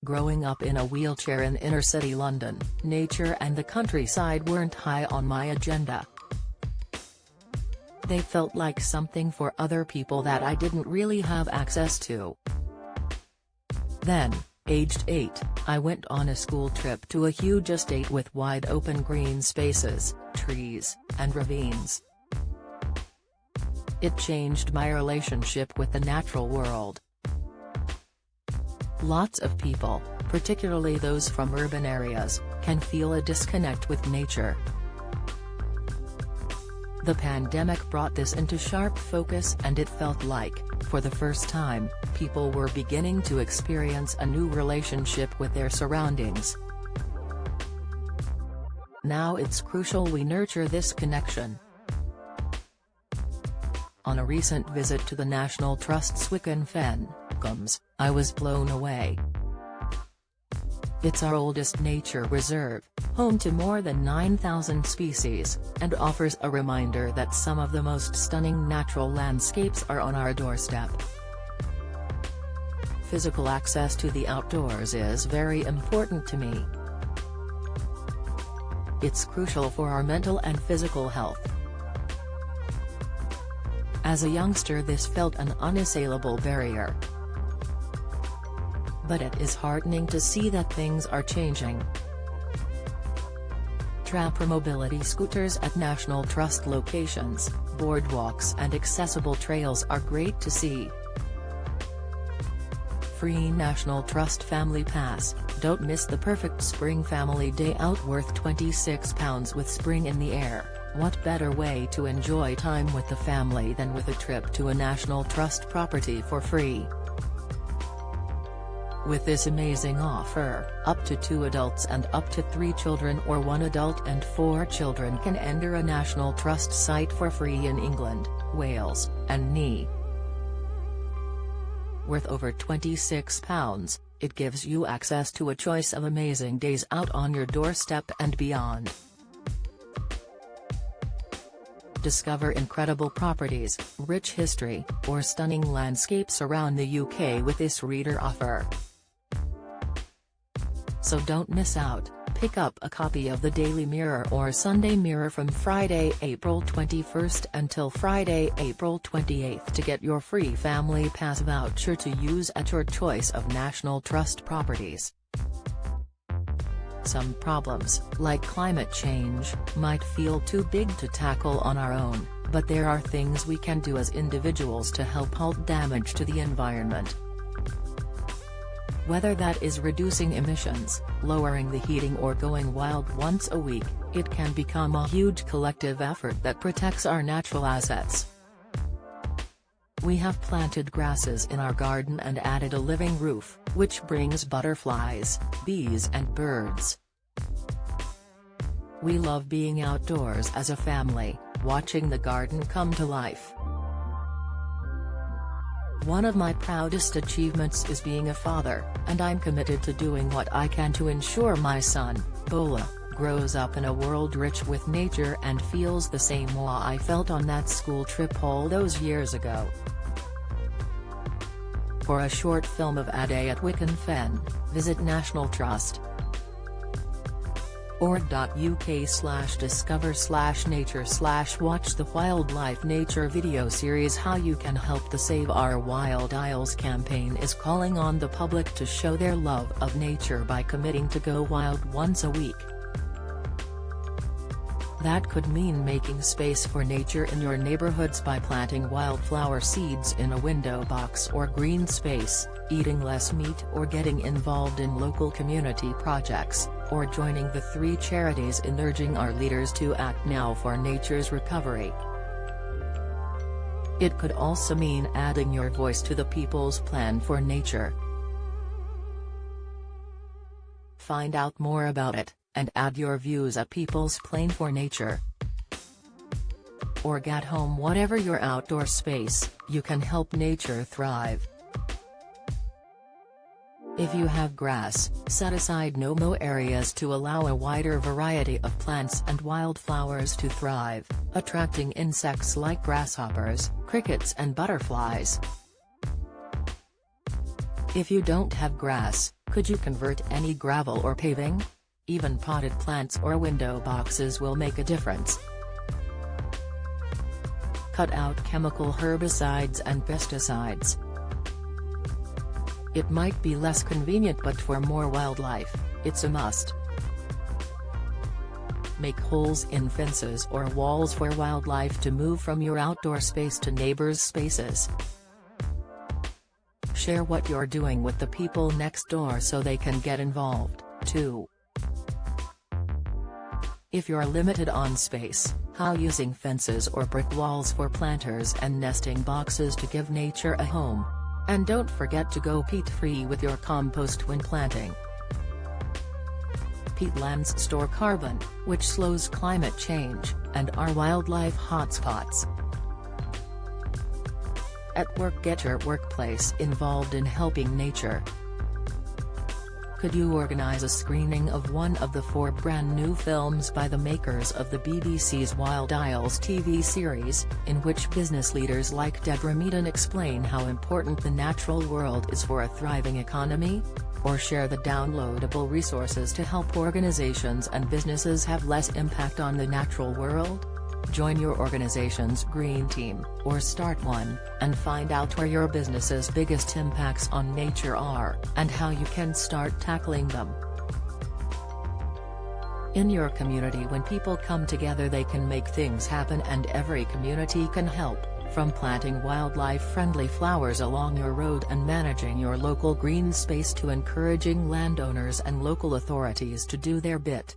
Growing up in a wheelchair in inner-city London, nature and the countryside weren't high on my agenda. They felt like something for other people that I didn't really have access to. Then, aged 8, I went on a school trip to a huge estate with wide-open green spaces, trees, and ravines. It changed my relationship with the natural world. Lots of people, particularly those from urban areas, can feel a disconnect with nature. The pandemic brought this into sharp focus, and it felt like, for the first time, people were beginning to experience a new relationship with their surroundings. Now it's crucial we nurture this connection. On a recent visit to the National Trust's Wicken Fen, I was blown away. It's our oldest nature reserve, home to more than 9,000 species, and offers a reminder that some of the most stunning natural landscapes are on our doorstep. Physical access to the outdoors is very important to me. It's crucial for our mental and physical health. As a youngster, this felt an unassailable barrier. But it is heartening to see that things are changing. Trapper mobility scooters at National Trust locations, boardwalks and accessible trails are great to see. Free National Trust Family Pass, don't miss the perfect spring family day out worth £26 with spring in the air. What better way to enjoy time with the family than with a trip to a National Trust property for free? With this amazing offer, up to 2 adults and up to 3 children, or 1 adult and 4 children, can enter a National Trust site for free in England, Wales, and NE. Worth over £26, it gives you access to a choice of amazing days out on your doorstep and beyond. Discover incredible properties, rich history, or stunning landscapes around the UK with this reader offer. So don't miss out. Pick up a copy of the Daily Mirror or Sunday Mirror from Friday, April 21st until Friday, April 28th to get your free Family Pass voucher to use at your choice of National Trust properties. Some problems, like climate change, might feel too big to tackle on our own, but there are things we can do as individuals to help halt damage to the environment. Whether that is reducing emissions, lowering the heating, or going wild once a week, it can become a huge collective effort that protects our natural assets. We have planted grasses in our garden and added a living roof, which brings butterflies, bees and birds. We love being outdoors as a family, watching the garden come to life. One of my proudest achievements is being a father, and I'm committed to doing what I can to ensure my son, Bola, grows up in a world rich with nature and feels the same awe I felt on that school trip all those years ago. For a short film of Ade at Wicken Fen, visit National Trust. org.uk/discover/nature/watch the Wildlife Nature video series. How you can help the Save Our Wild Isles campaign is calling on the public to show their love of nature by committing to go wild once a week. That could mean making space for nature in your neighborhoods by planting wildflower seeds in a window box or green space, eating less meat, or getting involved in local community projects, or joining the 3 charities in urging our leaders to act now for nature's recovery. It could also mean adding your voice to the People's Plan for Nature. Find out more about it, and add your views at People's Plan for Nature. Org at home. Whatever your outdoor space, you can help nature thrive. If you have grass, set aside no-mow areas to allow a wider variety of plants and wildflowers to thrive, attracting insects like grasshoppers, crickets and butterflies. If you don't have grass, could you convert any gravel or paving? Even potted plants or window boxes will make a difference. Cut out chemical herbicides and pesticides. It might be less convenient, but for more wildlife, it's a must. Make holes in fences or walls for wildlife to move from your outdoor space to neighbors' spaces. Share what you're doing with the people next door so they can get involved, too. If you're limited on space, how using fences or brick walls for planters and nesting boxes to give nature a home. And don't forget to go peat-free with your compost when planting. Peatlands store carbon, which slows climate change, and are wildlife hotspots. At work, get your workplace involved in helping nature. Could you organize a screening of one of the 4 brand new films by the makers of the BBC's Wild Isles TV series, in which business leaders like Ade Adepitan explain how important the natural world is for a thriving economy? Or share the downloadable resources to help organizations and businesses have less impact on the natural world? Join your organization's green team, or start one, and find out where your business's biggest impacts on nature are, and how you can start tackling them. In your community, when people come together, they can make things happen, and every community can help, from planting wildlife-friendly flowers along your road and managing your local green space to encouraging landowners and local authorities to do their bit.